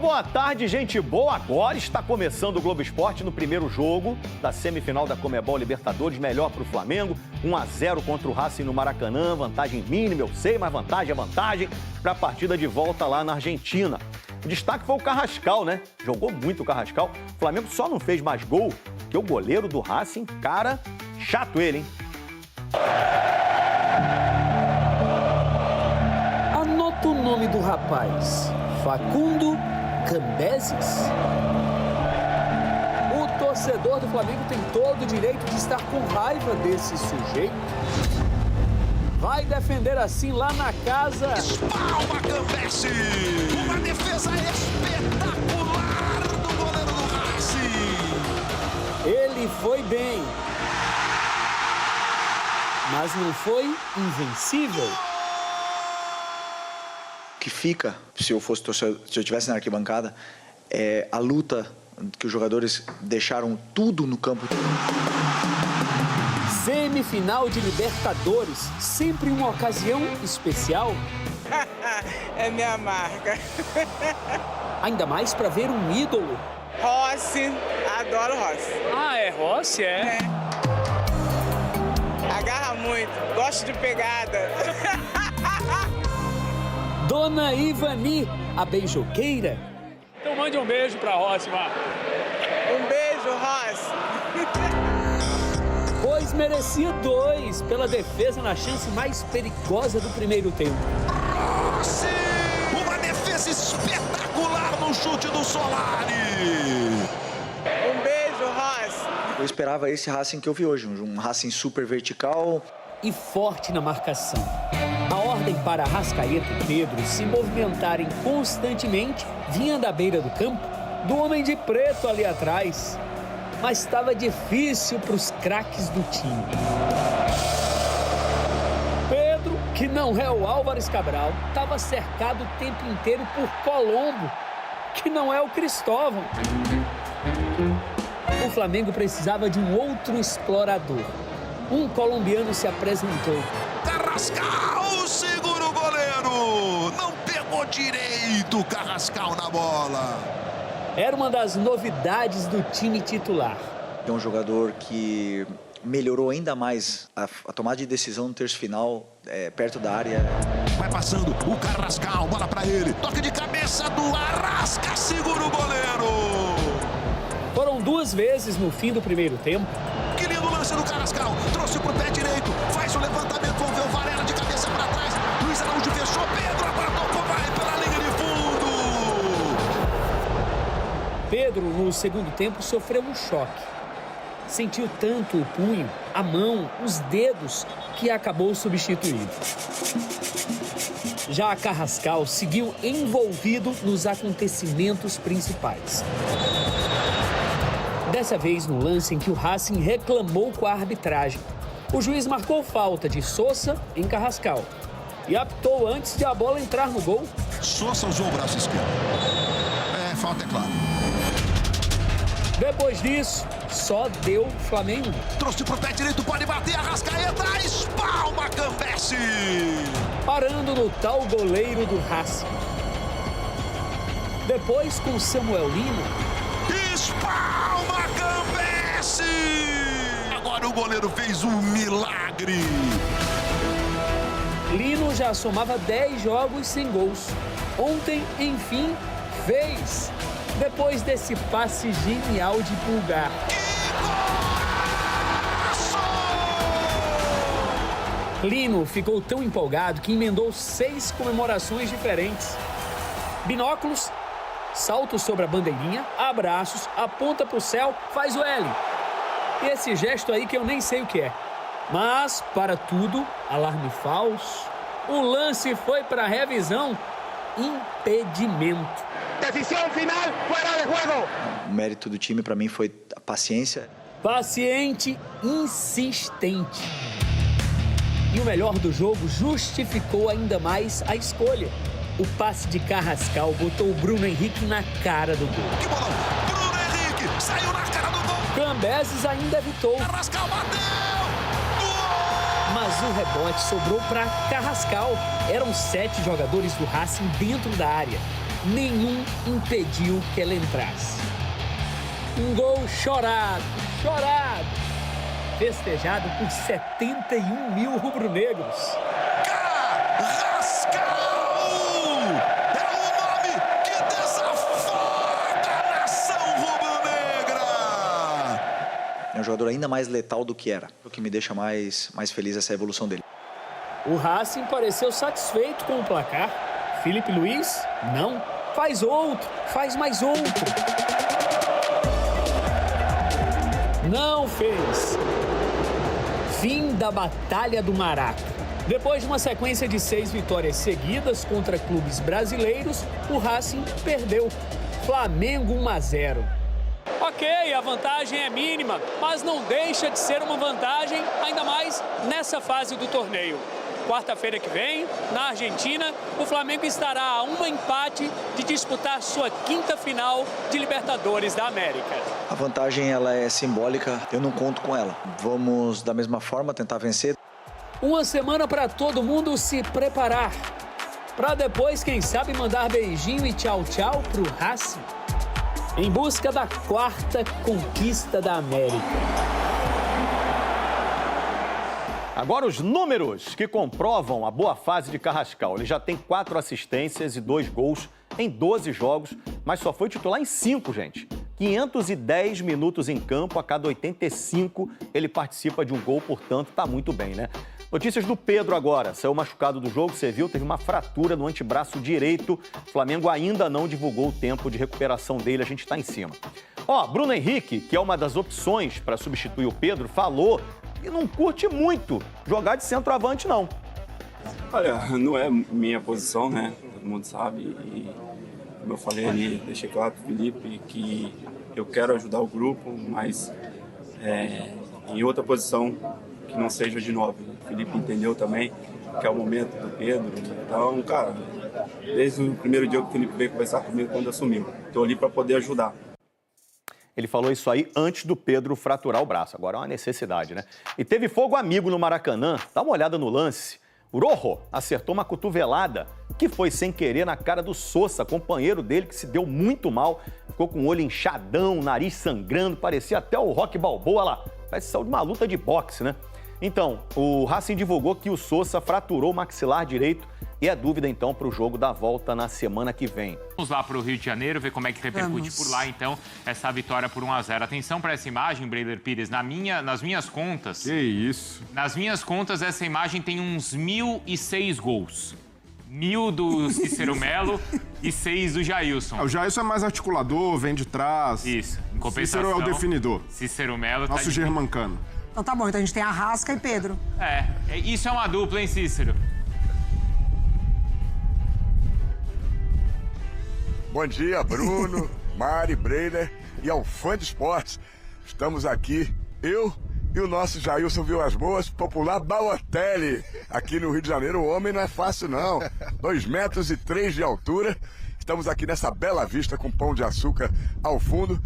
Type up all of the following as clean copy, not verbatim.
boa tarde, gente boa. Agora está começando o Globo Esporte no primeiro jogo da semifinal da Conmebol Libertadores. Melhor para o Flamengo, 1-0 contra o Racing no Maracanã. Vantagem mínima, eu sei, mas vantagem é vantagem para a partida de volta lá na Argentina. O destaque foi o Carrascal, né? Jogou muito o Carrascal. O Flamengo só não fez mais gol que o goleiro do Racing, cara, chato ele, hein? Anota o nome do rapaz. Facundo Cambeses. O torcedor do Flamengo tem todo o direito de estar com raiva desse sujeito. Vai defender assim lá na casa. Espalma Cambeses! Uma defesa espetacular do goleiro do Racing! Ele foi bem, mas não foi invencível. Que fica, se eu fosse torcedor, se eu estivesse na arquibancada, é a luta que os jogadores deixaram tudo no campo. Semifinal de Libertadores, sempre uma ocasião especial. É minha marca. Ainda mais para ver um ídolo. Rossi, adoro Rossi. Ah, é Rossi, é? Agarra muito, gosto de pegada. Dona Ivani, a beijoqueira. Então mande um beijo pra Rossi, Mar. Um beijo, Rossi. Pois merecia 2 pela defesa na chance mais perigosa do primeiro tempo. Rossi! Uma defesa espetacular no chute do Solari! Um beijo, Rossi. Eu esperava esse Racing que eu vi hoje, um Racing super vertical. E forte na marcação. A ordem para Arrascaeta e Pedro se movimentarem constantemente vinha da beira do campo, do homem de preto ali atrás. Mas estava difícil para os craques do time. Pedro, que não é o Álvares Cabral, estava cercado o tempo inteiro por Colombo, que não é o Cristóvão. O Flamengo precisava de um outro explorador. Um colombiano se apresentou. Carrascal segura o goleiro! Não pegou direito o Carrascal na bola! Era uma das novidades do time titular. É um jogador que melhorou ainda mais a tomada de decisão no terço final, perto da área. Vai passando o Carrascal, bola pra ele. Toque de cabeça do Arrasca, segura o goleiro! Foram 2 vezes no fim do primeiro tempo. Que lindo lance do Carrascal. Trouxe pro pé direito, faz o levantamento, vamos ver o Varela de cabeça pra trás. Luiz Araújo fechou, Pedro agora tocou, vai pela linha de fundo. Pedro, no segundo tempo, sofreu um choque. Sentiu tanto o punho, a mão, os dedos, que acabou substituído. Já Carrascal seguiu envolvido nos acontecimentos principais. Dessa vez no lance em que o Racing reclamou com a arbitragem. O juiz marcou falta de Sousa em Carrascal e apitou antes de a bola entrar no gol. Sousa usou o braço esquerdo. Falta é claro. Depois disso, só deu Flamengo. Trouxe pro pé direito, pode bater, Arrascaeta, espalma Cambeses. Parando no tal goleiro do Racing. Depois com Samuel Lino. Espalma Cambeses. Agora o goleiro fez um milagre. Lino já somava 10 jogos sem gols. Ontem, enfim, fez. Depois desse passe genial de Pulgar. Lino ficou tão empolgado que emendou 6 comemorações diferentes. Binóculos, salto sobre a bandeirinha, abraços, aponta pro céu, faz o L. E esse gesto aí que eu nem sei o que é. Mas, para tudo, alarme falso. O lance foi para revisão. Impedimento. Decisão final, fora de jogo. O mérito do time para mim foi a paciência. Paciente, insistente. E o melhor do jogo justificou ainda mais a escolha. O passe de Carrascal botou o Bruno Henrique na cara do gol. Que bolão! Bruno Henrique saiu na cara do gol. Cambeses ainda evitou. Carrascal bateu! Gol! Mas o rebote sobrou para Carrascal. Eram 7 jogadores do Racing dentro da área. nenhum impediu que ela entrasse. Um gol chorado, festejado por 71 mil rubro-negros. Carrascal! É o nome que desafoga a nação rubro-negra! É um jogador ainda mais letal do que era, o que me deixa mais feliz essa evolução dele. O Racing pareceu satisfeito com o placar. Filipe Luís, não. Faz outro, faz mais outro. Não fez. Fim da Batalha do Maraca. Depois de uma sequência de 6 vitórias seguidas contra clubes brasileiros, o Racing perdeu. Flamengo 1-0. Ok, a vantagem é mínima, mas não deixa de ser uma vantagem, ainda mais nessa fase do torneio. Quarta-feira que vem, na Argentina, o Flamengo estará a um empate de disputar sua 5ª final de Libertadores da América. A vantagem ela é simbólica, eu não conto com ela. Vamos, da mesma forma, tentar vencer. Uma semana para todo mundo se preparar. Para depois, quem sabe, mandar beijinho e tchau-tchau pro Racing. Em busca da 4ª conquista da América. Agora os números que comprovam a boa fase de Carrascal. Ele já tem 4 assistências e 2 gols em 12 jogos, mas só foi titular em 5, gente. 510 minutos em campo, a cada 85 ele participa de um gol, portanto tá muito bem, né? Notícias do Pedro agora. Saiu machucado do jogo, você viu, teve uma fratura no antebraço direito. O Flamengo ainda não divulgou o tempo de recuperação dele, a gente tá em cima. Bruno Henrique, que é uma das opções para substituir o Pedro, falou e não curte muito jogar de centroavante, não. Olha, não é minha posição, né? Todo mundo sabe. E como eu falei ali, deixei claro pro Felipe que eu quero ajudar o grupo, mas em outra posição que não seja de 9. O Felipe entendeu também que é o momento do Pedro. Então, cara, desde o primeiro dia que o Felipe veio conversar comigo quando assumiu, estou ali para poder ajudar. Ele falou isso aí antes do Pedro fraturar o braço. Agora é uma necessidade, né? E teve fogo amigo no Maracanã. Dá uma olhada no lance. O Rojo acertou uma cotovelada que foi sem querer na cara do Sosa, companheiro dele, que se deu muito mal. Ficou com o olho inchadão, nariz sangrando, parecia até o Rocky Balboa lá. Parece que saiu de uma luta de boxe, né? Então, o Racing divulgou que o Sosa fraturou o maxilar direito e é dúvida, então, para o jogo da volta na semana que vem. Vamos lá para o Rio de Janeiro, ver como é que repercute por lá, então, essa vitória por 1-0. Atenção para essa imagem, Breider Pires. Nas minhas contas... Que isso? Nas minhas contas, essa imagem tem uns 1.006 gols. 1.000 do Cícero Melo e 6 do Jailson. O Jailson é mais articulador, vem de trás. Isso. Em compensação, Cícero é o definidor. Cícero Melo... Nosso germancano. Então tá bom, então a gente tem Arrasca e Pedro. Isso é uma dupla, hein, Cícero? Bom dia, Bruno, Mari, Breider e ao fã de esportes. Estamos aqui, eu e o nosso Jailson Vilas Boas, popular Balotelli. Aqui no Rio de Janeiro, o homem não é fácil, não. 2,3 metros de altura. Estamos aqui nessa bela vista com pão de açúcar ao fundo.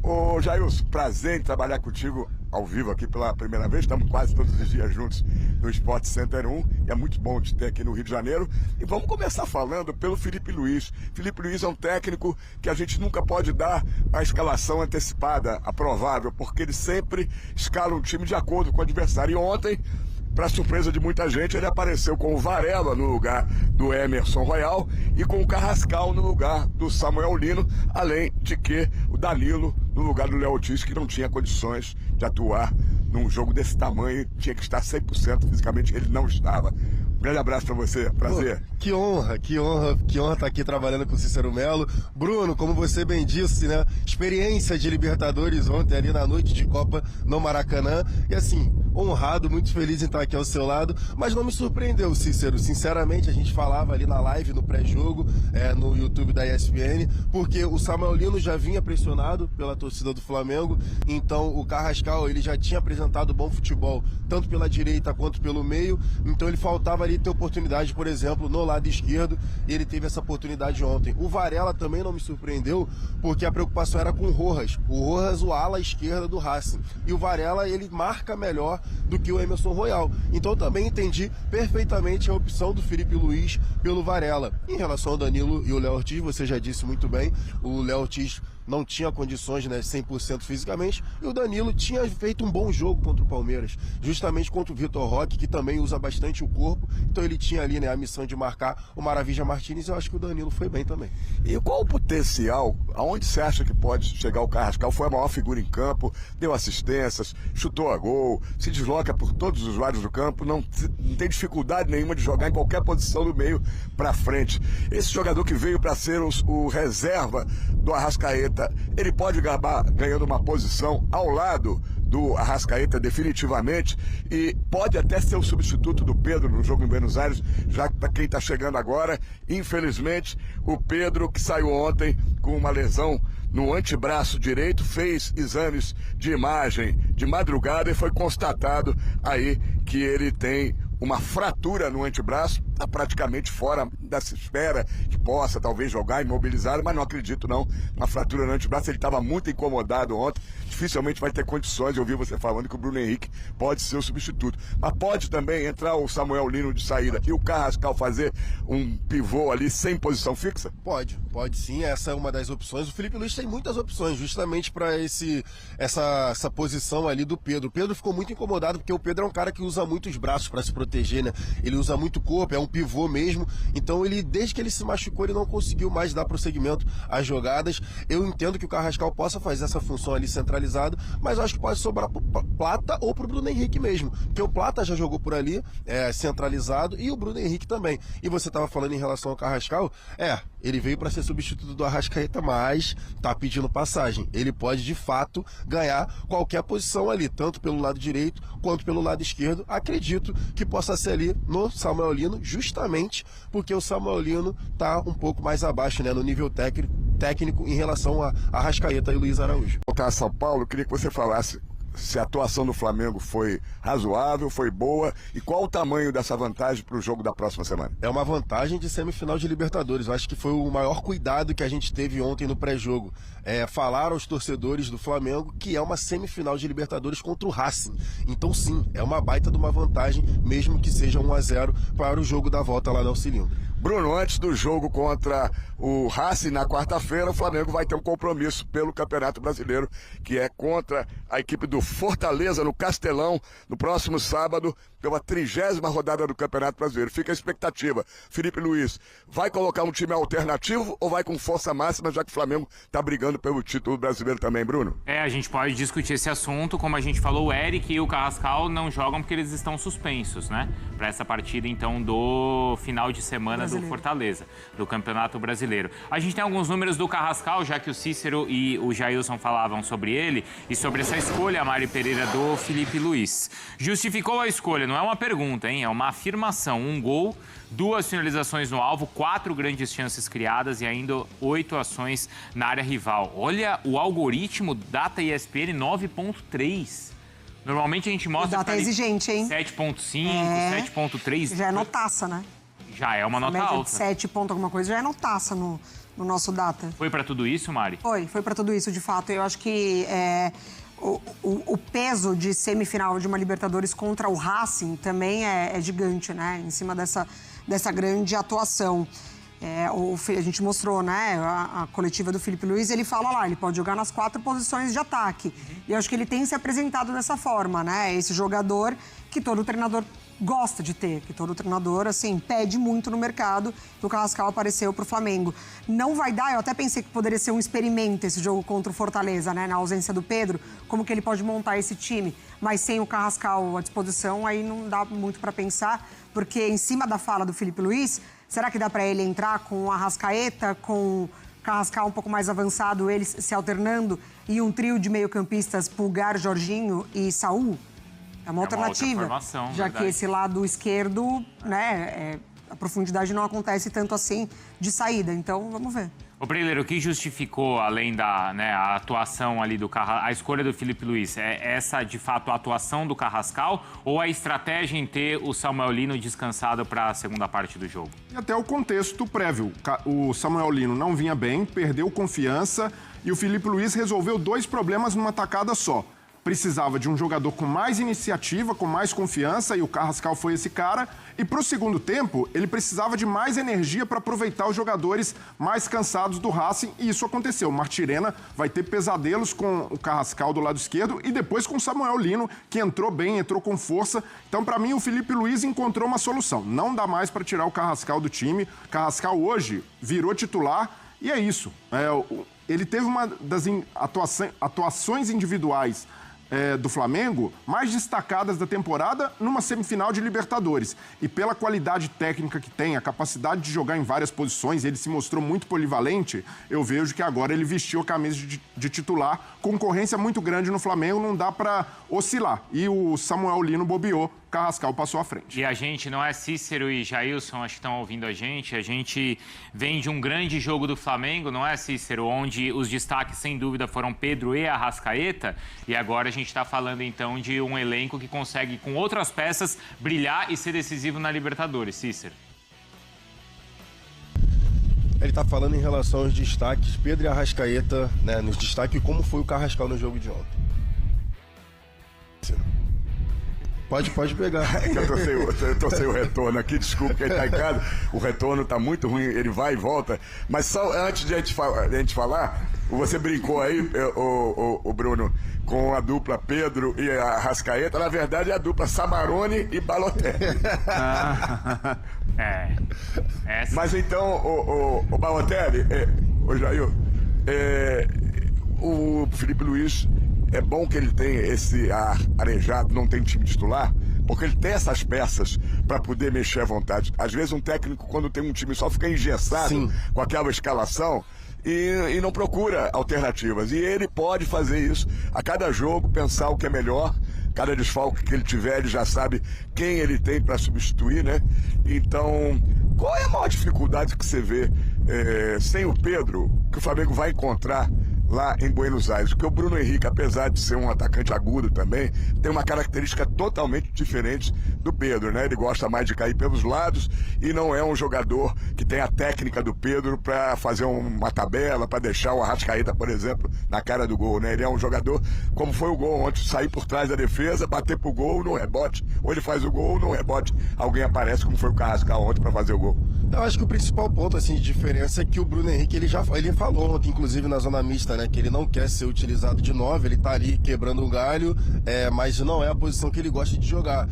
Ô, Jailson, prazer em trabalhar contigo ao vivo aqui pela primeira vez. Estamos quase todos os dias juntos no Sport Center 1 e é muito bom te ter aqui no Rio de Janeiro. E vamos começar falando pelo Filipe Luís. Filipe Luís é um técnico que a gente nunca pode dar a escalação antecipada, a provável, porque ele sempre escala um time de acordo com o adversário. E ontem, para surpresa de muita gente, ele apareceu com o Varela no lugar do Emerson Royal e com o Carrascal no lugar do Samuel Lino, além de que o Danilo no lugar do Léo Ortiz, que não tinha condições de atuar num jogo desse tamanho, tinha que estar 100% fisicamente, ele não estava. Um grande abraço pra você, prazer. Pô, que honra estar aqui trabalhando com o Cícero Melo. Bruno, como você bem disse, né? Experiência de Libertadores ontem ali na noite de Copa no Maracanã. E assim, honrado, muito feliz em estar aqui ao seu lado. Mas não me surpreendeu, Cícero. Sinceramente, a gente falava ali na live, no pré-jogo, no YouTube da ESPN, porque o Samuel Lino já vinha pressionado pela torcida do Flamengo. Então o Carrascal, ele já tinha apresentado bom futebol, tanto pela direita quanto pelo meio. Então ele faltava ali ter oportunidade, por exemplo, no lado esquerdo, e ele teve essa oportunidade ontem. O Varela também não me surpreendeu, porque a preocupação era com o Rojas. O Rojas, o ala esquerda do Racing. E o Varela, ele marca melhor do que o Emerson Royal. Então também entendi perfeitamente a opção do Felipe Luiz pelo Varela. Em relação ao Danilo e o Léo Ortiz, você já disse muito bem, o Léo Ortiz não tinha condições, né, 100% fisicamente, e o Danilo tinha feito um bom jogo contra o Palmeiras, justamente contra o Vitor Roque, que também usa bastante o corpo, então ele tinha ali, né, a missão de marcar o Maravilha Martínez, e eu acho que o Danilo foi bem também. E qual o potencial, aonde você acha que pode chegar o Carrascal? Foi a maior figura em campo, deu assistências, chutou a gol, se desloca por todos os lados do campo, não tem dificuldade nenhuma de jogar em qualquer posição do meio para frente. Esse jogador que veio para ser o reserva do Arrascaeta, ele pode acabar ganhando uma posição ao lado do Arrascaeta definitivamente e pode até ser o substituto do Pedro no jogo em Buenos Aires, já que para quem está chegando agora, infelizmente, o Pedro, que saiu ontem com uma lesão no antebraço direito, fez exames de imagem de madrugada e foi constatado aí que ele tem uma fratura no antebraço, está praticamente fora dessa espera que possa talvez jogar imobilizado, mas não acredito não, uma fratura no antebraço, ele estava muito incomodado ontem, dificilmente vai ter condições de ouvir você falando que o Bruno Henrique pode ser o substituto, mas pode também entrar o Samuel Lino de saída e o Carrascal fazer um pivô ali sem posição fixa? Pode sim, essa é uma das opções. O Felipe Luiz tem muitas opções, justamente para essa posição ali do Pedro. O Pedro ficou muito incomodado, porque o Pedro é um cara que usa muito os braços para se proteger, né? Ele usa muito o corpo, é um pivô mesmo, então desde que ele se machucou, ele não conseguiu mais dar prosseguimento às jogadas. Eu entendo que o Carrascal possa fazer essa função ali centralizado, mas eu acho que pode sobrar pro Plata ou pro Bruno Henrique mesmo, porque o Plata já jogou por ali, centralizado, e o Bruno Henrique também. E você estava falando em relação ao Carrascal, ele veio para ser substituto do Arrascaeta, mas tá pedindo passagem. Ele pode, de fato, ganhar qualquer posição ali, tanto pelo lado direito quanto pelo lado esquerdo. Acredito que possa ser ali no Samuel Lino, justamente porque o Samuel Lino tá um pouco mais abaixo, né, no nível técnico em relação a Arrascaeta e Luiz Araújo. Voltar a São Paulo, eu queria que você falasse se a atuação do Flamengo foi razoável, foi boa, e qual o tamanho dessa vantagem para o jogo da próxima semana? É uma vantagem de semifinal de Libertadores. Eu acho que foi o maior cuidado que a gente teve ontem no pré-jogo. Falar aos torcedores do Flamengo que é uma semifinal de Libertadores contra o Racing. Então sim, é uma baita de uma vantagem, mesmo que seja 1-0 para o jogo da volta lá no Cilindro. Bruno, antes do jogo contra o Racing na quarta-feira, o Flamengo vai ter um compromisso pelo Campeonato Brasileiro, que é contra a equipe do Fortaleza no Castelão, no próximo sábado, pela 30ª rodada do Campeonato Brasileiro. Fica a expectativa. Felipe Luiz, vai colocar um time alternativo ou vai com força máxima, já que o Flamengo está brigando pelo título brasileiro também, Bruno? A gente pode discutir esse assunto. Como a gente falou, o Eric e o Carrascal não jogam porque eles estão suspensos, né? Para essa partida, então, do final de semana do Fortaleza, do Campeonato Brasileiro. A gente tem alguns números do Carrascal, já que o Cícero e o Jailson falavam sobre ele e sobre essa escolha, Mari Pereira, do Felipe Luiz. Justificou a escolha, não é uma pergunta, hein? É uma afirmação. 1 gol, 2 finalizações no alvo, 4 grandes chances criadas e ainda 8 ações na área rival. Olha o algoritmo Data ESPN 9.3. Normalmente a gente mostra... O Data é exigente, hein? 7.5, 7.3. Já é notaça, né? Já é uma nota alta. 7 ponto alguma coisa já é notaça no nosso Data. Foi pra tudo isso, Mari? Foi pra tudo isso, de fato. Eu acho que o peso de semifinal de uma Libertadores contra o Racing também é gigante, né? Em cima dessa grande atuação. A gente mostrou, né, a coletiva do Felipe Luiz, ele fala lá, ele pode jogar nas 4 posições de ataque. E eu acho que ele tem se apresentado dessa forma, né? Esse jogador que todo treinador gosta de ter, que todo treinador, assim, pede muito no mercado, e o Carrascal apareceu pro Flamengo. Não vai dar, eu até pensei que poderia ser um experimento esse jogo contra o Fortaleza, né, na ausência do Pedro, como que ele pode montar esse time, mas sem o Carrascal à disposição, aí não dá muito para pensar, porque em cima da fala do Felipe Luiz, será que dá para ele entrar com o Arrascaeta, com o Carrascal um pouco mais avançado, eles se alternando, e um trio de meio-campistas, Pulgar, Jorginho e Saúl? É uma alternativa, já que esse lado esquerdo, né, a profundidade não acontece tanto assim de saída. Então, vamos ver. Ô, Breler, o que justificou, além da a atuação ali do Carrascal, a escolha do Felipe Luiz? É essa, de fato, a atuação do Carrascal ou a estratégia em ter o Samuel Lino descansado para a segunda parte do jogo? E até o contexto prévio. O Samuel Lino não vinha bem, perdeu confiança e o Felipe Luiz resolveu 2 problemas numa tacada só. precisava de um jogador com mais iniciativa, com mais confiança, e o Carrascal foi esse cara. E para o segundo tempo, ele precisava de mais energia para aproveitar os jogadores mais cansados do Racing, e isso aconteceu. O Martirena vai ter pesadelos com o Carrascal do lado esquerdo e depois com o Samuel Lino, que entrou bem, entrou com força. Então, para mim, o Felipe Luiz encontrou uma solução. Não dá mais para tirar o Carrascal do time. Carrascal hoje virou titular e é isso. Ele teve uma das atuações individuais do Flamengo mais destacadas da temporada numa semifinal de Libertadores. E pela qualidade técnica que tem, a capacidade de jogar em várias posições, ele se mostrou muito polivalente, eu vejo que agora ele vestiu a camisa de titular. Concorrência muito grande no Flamengo, não dá para oscilar. E o Samuel Lino bobeou, Carrascal passou à frente. E a gente, não é Cícero e Jailson, acho que estão ouvindo a gente vem de um grande jogo do Flamengo, não é, Cícero? Onde os destaques, sem dúvida, foram Pedro e Arrascaeta, e agora a gente está falando, então, de um elenco que consegue, com outras peças, brilhar e ser decisivo na Libertadores, Cícero. Ele está falando em relação aos destaques, Pedro e Arrascaeta, né, nos destaques, como foi o Carrascal no jogo de ontem. Pode pegar. É que eu tô sem o retorno aqui, desculpa que ele tá em casa. O retorno tá muito ruim, ele vai e volta. Mas só antes de a gente falar, você brincou aí, o Bruno, com a dupla Pedro e Arrascaeta. Na verdade, é a dupla Samarone e Balotelli. Mas então, o Balotelli, o Jair, o Felipe Luiz... É bom que ele tenha esse ar arejado, não tem time titular, porque ele tem essas peças para poder mexer à vontade. Às vezes um técnico, quando tem um time, só fica engessado com aquela escalação e não procura alternativas. E ele pode fazer isso a cada jogo, pensar o que é melhor. Cada desfalque que ele tiver, ele já sabe quem ele tem para substituir, né? Então, qual é a maior dificuldade que você vê sem o Pedro, que o Flamengo vai encontrar lá em Buenos Aires? Porque o Bruno Henrique, apesar de ser um atacante agudo também, tem uma característica totalmente diferente do Pedro, né? Ele gosta mais de cair pelos lados e não é um jogador que tem a técnica do Pedro para fazer uma tabela, para deixar o Arrascaeta, por exemplo, na cara do gol, né? Ele é um jogador, como foi o gol ontem, sair por trás da defesa, bater pro gol no rebote, ou ele faz o gol no rebote, alguém aparece, como foi o Carrascal ontem, para fazer o gol. Eu acho que o principal ponto assim, de diferença é que o Bruno Henrique, ele falou ontem, inclusive na zona mista, né, que ele não quer ser utilizado de 9, ele tá ali quebrando um galho, mas não é a posição que ele gosta de jogar.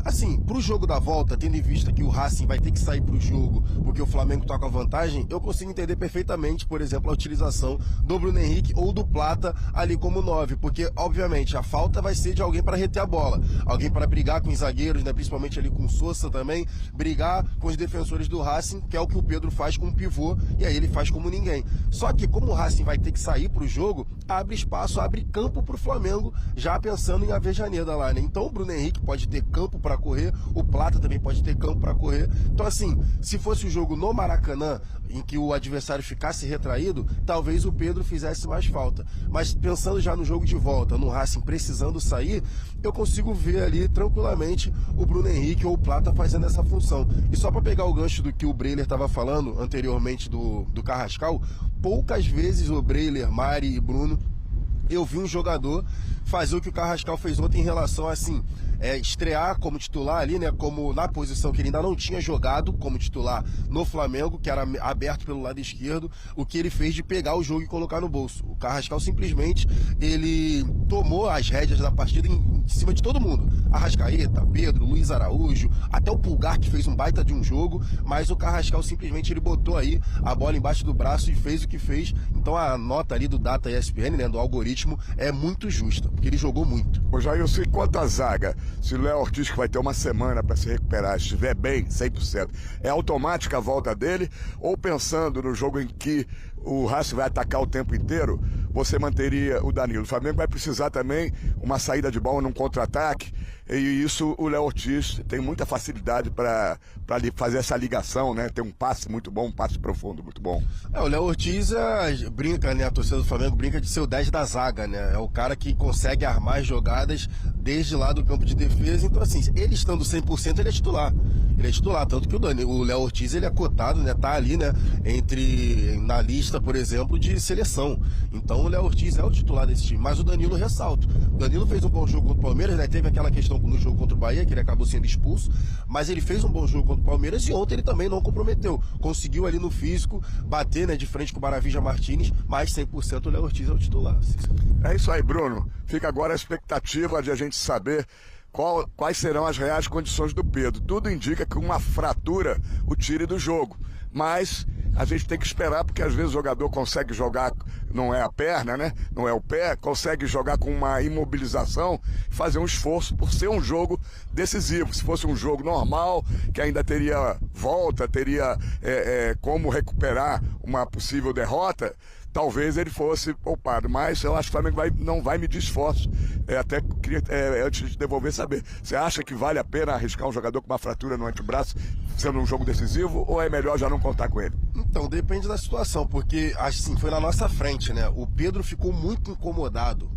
Assim, pro jogo da volta, tendo em vista que o Racing vai ter que sair pro jogo porque o Flamengo tá com a vantagem, eu consigo entender perfeitamente, por exemplo, a utilização do Bruno Henrique ou do Plata ali como 9, porque, obviamente, a falta vai ser de alguém para reter a bola, alguém para brigar com os zagueiros, né, principalmente ali com o Sousa também, brigar com os defensores do Racing, que é o que o Pedro faz com o pivô, e aí ele faz como ninguém. Só que como o Racing vai ter que sair pro jogo, abre espaço, abre campo pro Flamengo, já pensando em Avejaneda lá, né? Então o Bruno Henrique pode ter campo para correr, o Plata também pode ter campo para correr. Então assim, se fosse o jogo no Maracanã, em que o adversário ficasse retraído, talvez o Pedro fizesse mais falta. Mas pensando já no jogo de volta, no Racing precisando sair, eu consigo ver ali tranquilamente o Bruno Henrique ou o Plata fazendo essa função. E só para pegar o gancho do que o Breiler estava falando anteriormente do Carrascal, poucas vezes o Breiler, Mari e Bruno, eu vi um jogador fazer o que o Carrascal fez ontem em relação a, assim, estrear como titular ali, né, como na posição que ele ainda não tinha jogado como titular no Flamengo, que era aberto pelo lado esquerdo, o que ele fez de pegar o jogo e colocar no bolso. O Carrascal simplesmente, ele tomou as rédeas da partida em cima de todo mundo. Arrascaeta, Pedro, Luiz Araújo, até o Pulgar, que fez um baita de um jogo, mas o Carrascal simplesmente ele botou aí a bola embaixo do braço e fez o que fez. Então a nota ali do Data ESPN, né, do algoritmo, é muito justa, porque ele jogou muito. Ô Jair, eu sei quanto a zaga, se o Léo Ortiz, que vai ter uma semana para se recuperar, estiver bem, 100%, é automática a volta dele? Ou pensando no jogo em que o Racing vai atacar o tempo inteiro, você manteria o Danilo? O Flamengo vai precisar também uma saída de bola num contra-ataque, e isso o Léo Ortiz tem muita facilidade para fazer essa ligação, né? Tem um passe muito bom, um passe profundo muito bom. O Léo Ortiz brinca, né? A torcida do Flamengo brinca de ser o 10 da zaga, né? É o cara que consegue armar jogadas desde lá do campo de defesa. Então, assim, ele estando 100%, ele é titular. Ele é titular, tanto que o Léo Ortiz, ele é cotado, né? Tá ali, né? Na lista, por exemplo, de seleção. Então, o Léo Ortiz é o titular desse time, mas o Danilo ressalto. O Danilo fez um bom jogo contra o Palmeiras, né? Teve aquela questão no jogo contra o Bahia, que ele acabou sendo expulso, mas ele fez um bom jogo contra o Palmeiras e ontem ele também não comprometeu. Conseguiu ali no físico bater, né, de frente com o Maravilha Martínez, mas 100% o Léo Ortiz é o titular. É isso aí, Bruno. Fica agora a expectativa de a gente saber quais serão as reais condições do Pedro. Tudo indica que uma fratura o tire do jogo, mas a gente tem que esperar, porque às vezes o jogador consegue jogar, não é a perna, né? Não é o pé, consegue jogar com uma imobilização, fazer um esforço por ser um jogo decisivo. Se fosse um jogo normal, que ainda teria volta, teria como recuperar uma possível derrota, talvez ele fosse poupado, mas eu acho que o Flamengo não vai medir esforços. Até queria, antes de devolver, saber, você acha que vale a pena arriscar um jogador com uma fratura no antebraço, sendo um jogo decisivo, ou é melhor já não contar com ele? Então, depende da situação, porque assim, foi na nossa frente, né? O Pedro ficou muito incomodado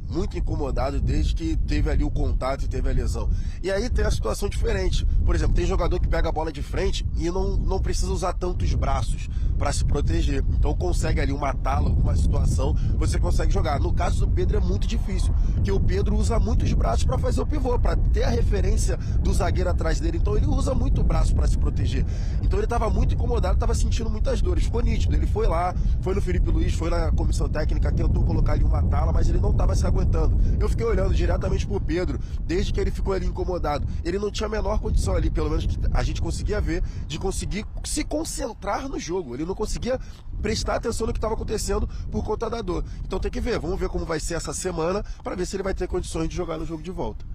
desde que teve ali o contato e teve a lesão. E aí tem a situação diferente. Por exemplo, tem jogador que pega a bola de frente e não precisa usar tantos braços para se proteger. Então consegue ali uma tala, uma situação, você consegue jogar. No caso do Pedro é muito difícil, porque o Pedro usa muitos braços para fazer o pivô, para ter a referência do zagueiro atrás dele. Então ele usa muito o braço para se proteger. Então ele estava muito incomodado, estava sentindo muitas dores. Ficou nítido. Ele foi lá, foi no Felipe Luiz, foi na comissão técnica, tentou colocar ali uma tala, mas ele não estava se aguentando. Eu fiquei olhando diretamente pro Pedro, desde que ele ficou ali incomodado. Ele não tinha a menor condição ali, pelo menos a gente conseguia ver, de conseguir se concentrar no jogo. Ele não conseguia prestar atenção no que estava acontecendo por conta da dor. Então tem que ver, vamos ver como vai ser essa semana para ver se ele vai ter condições de jogar no jogo de volta.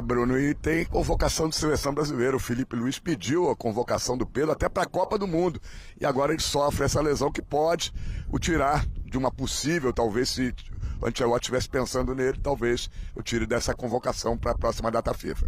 Bruno, e tem convocação de seleção brasileira. O Felipe Luiz pediu a convocação do Pedro até para a Copa do Mundo. E agora ele sofre essa lesão que pode o tirar de uma possível, talvez se o Ancelotti estivesse pensando nele, talvez o tire dessa convocação para a próxima data FIFA.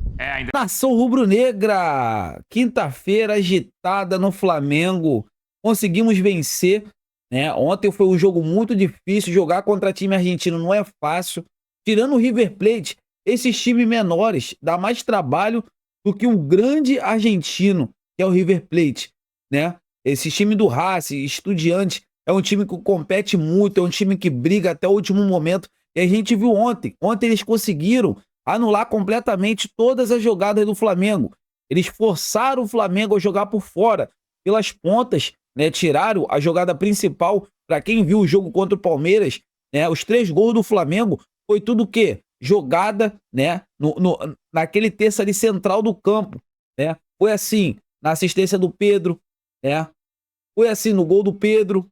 Nação rubro-negra, quinta-feira agitada no Flamengo, conseguimos vencer, né? Ontem foi um jogo muito difícil, jogar contra time argentino não é fácil, tirando o River Plate, esses times menores dá mais trabalho do que um grande argentino, que é o River Plate, né? Esse time do Racing, Estudiantes, é um time que compete muito, é um time que briga até o último momento. E a gente viu ontem. Ontem eles conseguiram anular completamente todas as jogadas do Flamengo. Eles forçaram o Flamengo a jogar por fora, pelas pontas, né? Tiraram a jogada principal. Para quem viu o jogo contra o Palmeiras, né? Os 3 gols do Flamengo foi tudo o quê? Jogada, né? Naquele terço ali central do campo, né? Foi assim na assistência do Pedro, né? Foi assim no gol do Pedro.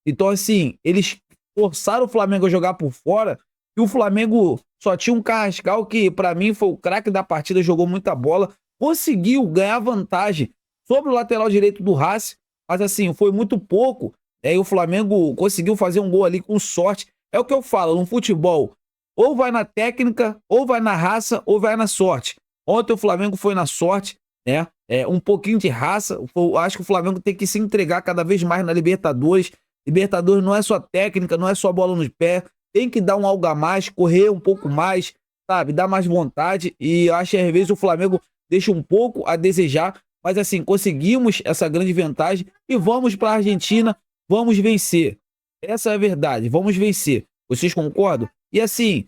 Então, assim, eles forçaram o Flamengo a jogar por fora e o Flamengo só tinha um Carrascal que, pra mim, foi o craque da partida, jogou muita bola, conseguiu ganhar vantagem sobre o lateral direito do Racing, mas, assim, foi muito pouco. Aí o Flamengo conseguiu fazer um gol ali com sorte. É o que eu falo, no futebol, ou vai na técnica, ou vai na raça, ou vai na sorte. Ontem o Flamengo foi na sorte, né? Um pouquinho de raça. Eu acho que o Flamengo tem que se entregar cada vez mais na Libertadores. Libertadores não é só técnica, não é só bola nos pés, tem que dar um algo a mais, correr um pouco mais, sabe, dar mais vontade, e eu acho que às vezes o Flamengo deixa um pouco a desejar, mas assim, conseguimos essa grande vantagem e vamos para a Argentina, vamos vencer. Essa é a verdade, vamos vencer. Vocês concordam? E assim,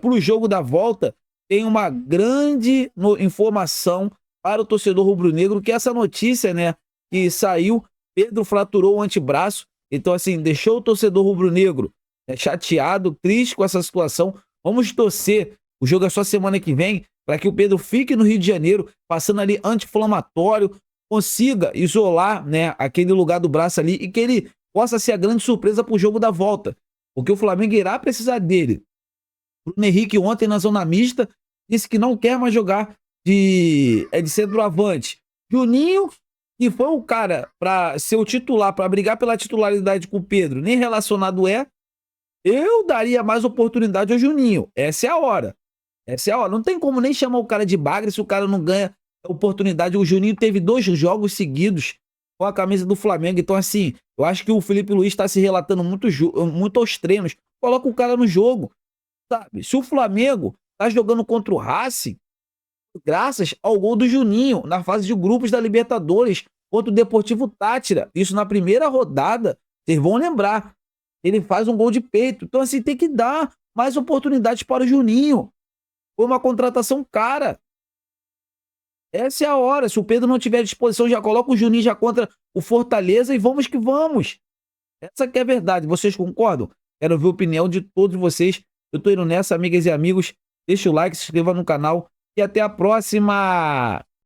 para o jogo da volta, tem uma grande informação para o torcedor rubro-negro, que é essa notícia, né, que saiu, Pedro fraturou o antebraço. Então, assim, deixou o torcedor rubro-negro chateado, triste com essa situação. Vamos torcer. O jogo é só semana que vem para que o Pedro fique no Rio de Janeiro, passando ali anti-inflamatório, consiga isolar, né, aquele lugar do braço ali e que ele possa ser a grande surpresa para o jogo da volta. Porque o Flamengo irá precisar dele. O Bruno Henrique ontem na zona mista disse que não quer mais jogar de centroavante. Juninho, que foi o cara para ser o titular, para brigar pela titularidade com o Pedro, nem relacionado eu daria mais oportunidade ao Juninho. Essa é a hora. Essa é a hora. Não tem como nem chamar o cara de bagre se o cara não ganha oportunidade. O Juninho teve 2 jogos seguidos com a camisa do Flamengo. Então, assim, eu acho que o Felipe Luiz está se relatando muito aos treinos. Coloca o cara no jogo, sabe? Se o Flamengo tá jogando contra o Racing, graças ao gol do Juninho na fase de grupos da Libertadores contra o Deportivo Táchira. Isso na primeira rodada, vocês vão lembrar. ele faz um gol de peito. Então, assim, tem que dar mais oportunidades para o Juninho. Foi uma contratação cara. Essa é a hora. Se o Pedro não tiver disposição, já coloca o Juninho já contra o Fortaleza e vamos que vamos. Essa que é a verdade. Vocês concordam? Quero ver a opinião de todos vocês. Eu tô indo nessa, amigas e amigos. Deixa o like, se inscreva no canal e até a próxima!